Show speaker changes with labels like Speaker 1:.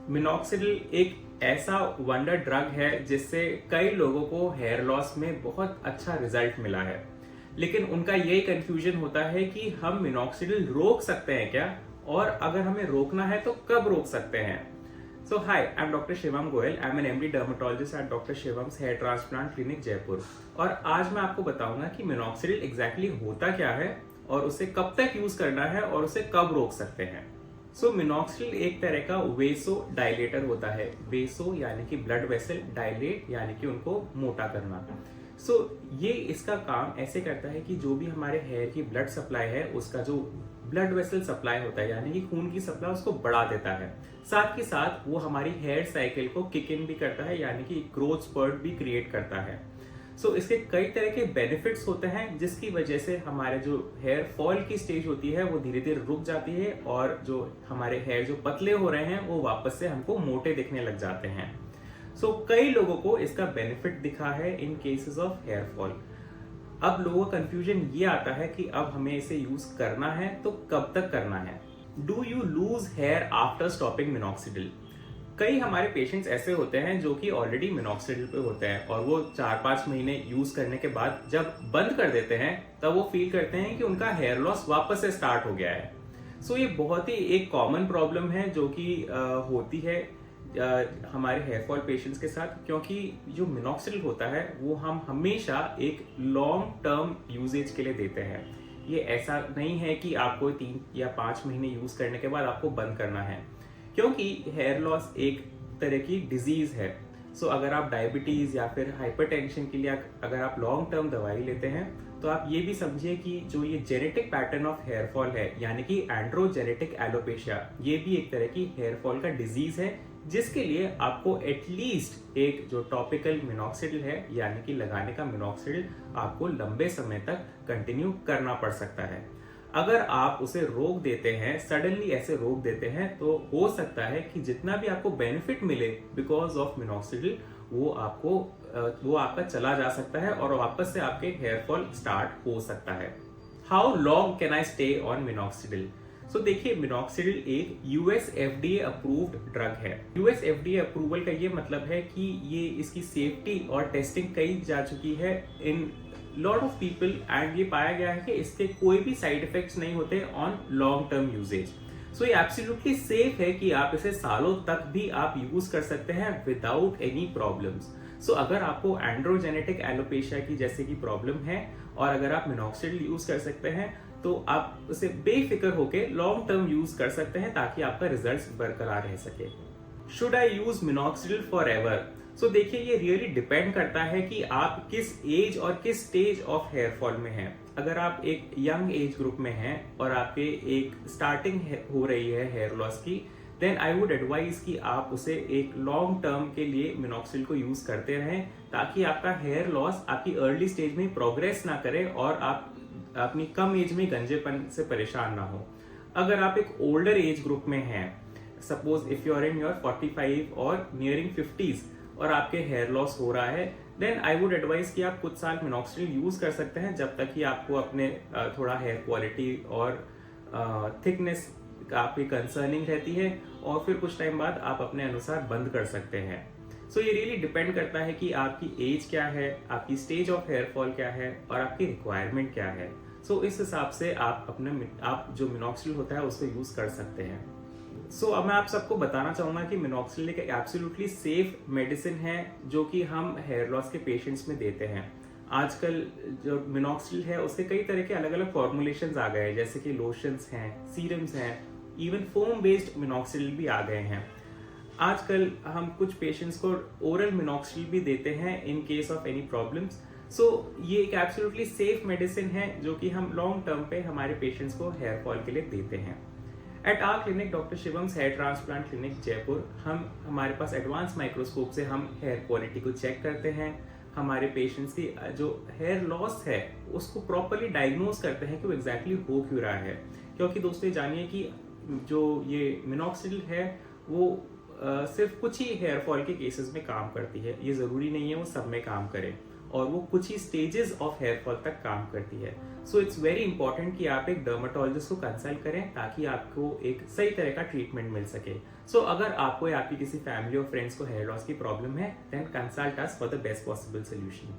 Speaker 1: Minoxidil एक ऐसा wonder drug है जिससे कई लोगों को हेयर लॉस में बहुत अच्छा रिजल्ट मिला है। लेकिन उनका यही कंफ्यूजन होता है कि हम मिनॉक्सिडिल रोक सकते हैं क्या, और अगर हमें रोकना है तो कब रोक सकते हैं। So hi, I am doctor Shivam Goyal. I am an MD dermatologist at doctor Shivam's hair transplant clinic Jaipur. और आज मैं आपको बताऊंगा कि मिनॉक्सिडिल एग्जैक्टली होता क्या है और उसे कब तक यूज करना है और उसे कब रोक सकते हैं। सो मिनॉक्सिडिल एक तरह का वेसो डायलेटर होता है। वेसो यानी कि ब्लड वेसल, डायलेट यानी कि उनको मोटा करना। ये इसका काम ऐसे करता है कि जो भी हमारे हेयर की ब्लड सप्लाई है उसका जो ब्लड वेसल सप्लाई होता है यानी कि खून की सप्लाई उसको बढ़ा देता है। साथ ही साथ वो हमारी हेयर साइकिल को किक इन भी करता है यानी कि ग्रोथ स्पर्ट भी क्रिएट करता है। इसके कई तरह के बेनिफिट्स होते हैं जिसकी वजह से हमारे जो हेयर फॉल की स्टेज होती है वो धीरे धीरे रुक जाती है और जो हमारे हेयर जो पतले हो रहे हैं वो वापस से हमको मोटे दिखने लग जाते हैं। कई लोगों को इसका बेनिफिट दिखा है इन केसेस ऑफ हेयर फॉल। अब लोगों का कंफ्यूजन ये आता है कि अब हमें इसे यूज करना है तो कब तक करना है। Do you lose hair after stopping minoxidil? कई हमारे पेशेंट्स ऐसे होते हैं जो कि ऑलरेडी मिनॉक्सिडिल पे होते हैं और वो 4-5 महीने यूज करने के बाद जब बंद कर देते हैं तब वो फील करते हैं कि उनका हेयर लॉस वापस से स्टार्ट हो गया है। ये बहुत ही एक कॉमन प्रॉब्लम है जो कि होती है हमारे हेयर फॉल पेशेंट्स के साथ, क्योंकि जो मिनॉक्सिडिल होता है वो हम हमेशा एक लॉन्ग टर्म यूजेज के लिए देते हैं। ये ऐसा नहीं है कि आपको 3 या 5 महीने यूज करने के बाद आपको बंद करना है, क्योंकि हेयर लॉस एक तरह की डिजीज है। अगर आप डायबिटीज या फिर हाइपरटेंशन के लिए अगर आप लॉन्ग टर्म दवाई लेते हैं तो आप ये भी समझिए कि जो ये genetic pattern of hair fall है यानी कि एंड्रोजेनेटिक एलोपेशिया, ये भी एक तरह की हेयर फॉल का डिजीज है जिसके लिए आपको एटलीस्ट एक जो टॉपिकल मिनॉक्सिडिल है यानी कि लगाने का मिनॉक्सिडिल आपको लंबे समय तक कंटिन्यू करना पड़ सकता है। अगर आप उसे रोक देते हैं, सडनली ऐसे रोक देते हैं, तो हो सकता है कि जितना भी आपको बेनिफिट मिले बिकॉज ऑफ मिनॉक्सिडिल वो आपका चला जा सकता है और वापस से आपके हेयर फॉल स्टार्ट हो सकता है। How long can I stay on minoxidil? देखिए, मिनॉक्सिडिल एक यूएस एफडीए अप्रूव्ड ड्रग है। यूएस एफडीए अप्रूवल का ये मतलब है कि ये इसकी सेफ्टी और टेस्टिंग कई जा चुकी है in lot of people and ये पाया गया है कि इसके कोई भी साइड इफेक्ट्स नहीं होते ऑन लॉन्ग टर्म यूजेज। ये एब्सोल्युटली सेफ है कि आप इसे सालों तक भी आप यूज कर सकते हैं विदाउट एनी प्रॉब्लम्स। अगर आपको एंड्रोजेनेटिक एलोपेशिया की जैसे की प्रॉब्लम है और अगर आप मिनॉक्सिडिल यूज कर सकते हैं तो आप उसे बेफिक्र होके लॉन्ग टर्म यूज कर सकते हैं ताकि आपका रिजल्ट्स बरकरार रह सके। Should I use minoxidil for ever? देखिए, ये रियली डिपेंड करता है कि आप किस एज और किस स्टेज ऑफ हेयर फॉल में हैं। अगर आप एक यंग एज ग्रुप में हैं और आपके एक स्टार्टिंग हो रही है हेयर लॉस की, देन आई वुड एडवाइज कि आप उसे एक लॉन्ग टर्म के लिए मिनॉक्सिडिल को यूज करते रहें ताकि आपका हेयर लॉस आपकी अर्ली स्टेज में प्रोग्रेस ना करे और आप अपनी कम एज में गंजेपन से परेशान ना हो। अगर आप एक ओल्डर एज ग्रुप में हैं, suppose if you are in your 45 और नियरिंग 50s और आपके हेयर लॉस हो रहा है, देन आई वुड एडवाइज कि आप कुछ साल मिनॉक्सिडिल यूज कर सकते हैं जब तक कि आपको अपने थोड़ा हेयर क्वालिटी और थिकनेस आपकी कंसर्निंग रहती है, और फिर कुछ टाइम बाद आप अपने अनुसार बंद कर सकते हैं। ये रियली डिपेंड करता है कि आपकी एज क्या है, आपकी स्टेज ऑफ हेयर फॉल क्या है और आपकी रिक्वायरमेंट क्या है। इस हिसाब से आप जो मिनॉक्सिडिल होता है उसको यूज कर सकते हैं। अब मैं आप सबको बताना चाहूंगा कि मिनॉक्सिडिल एक एब्सोल्युटली सेफ मेडिसिन है जो कि हम हेयर लॉस के पेशेंट्स में देते हैं। आजकल जो मिनॉक्सिडिल है उसके कई तरह के अलग अलग फॉर्मुलेशंस आ गए हैं, जैसे कि लोशंस हैं, सीरम्स हैं, इवन फोम बेस्ड मिनॉक्सिडिल भी आ गए हैं। आजकल हम कुछ पेशेंट्स को ओरल मिनॉक्सिडिल भी देते हैं in case of any problems. ये एक एब्सोल्युटली सेफ मेडिसिन है जो कि हम लॉन्ग टर्म पे हमारे पेशेंट्स को हेयर फॉल के लिए देते हैं। At our clinic doctor Shivam's hair transplant clinic Jaipur, हमारे पास एडवांस माइक्रोस्कोप से हम हेयर क्वालिटी को चेक करते हैं। हमारे पेशेंट्स की जो हेयर लॉस है उसको प्रॉपरली डायग्नोज करते हैं कि वो एग्जैक्टली हो क्यों रहा है, क्योंकि दोस्तों जानिए कि जो ये मिनॉक्सिडिल है वो सिर्फ कुछ ही हेयर फॉल के केसेस में काम करती है, ये जरूरी नहीं है वो सब में काम करे। और वो कुछ ही स्टेजेस ऑफ हेयर फॉल तक काम करती है। सो इट्स वेरी इंपॉर्टेंट कि आप एक डर्माटोलॉजिस्ट को कंसल्ट करें ताकि आपको एक सही तरह का ट्रीटमेंट मिल सके। सो अगर आपको या आपकी किसी फैमिली और फ्रेंड्स को हेयर लॉस की प्रॉब्लम है, then consult us for the best possible solution.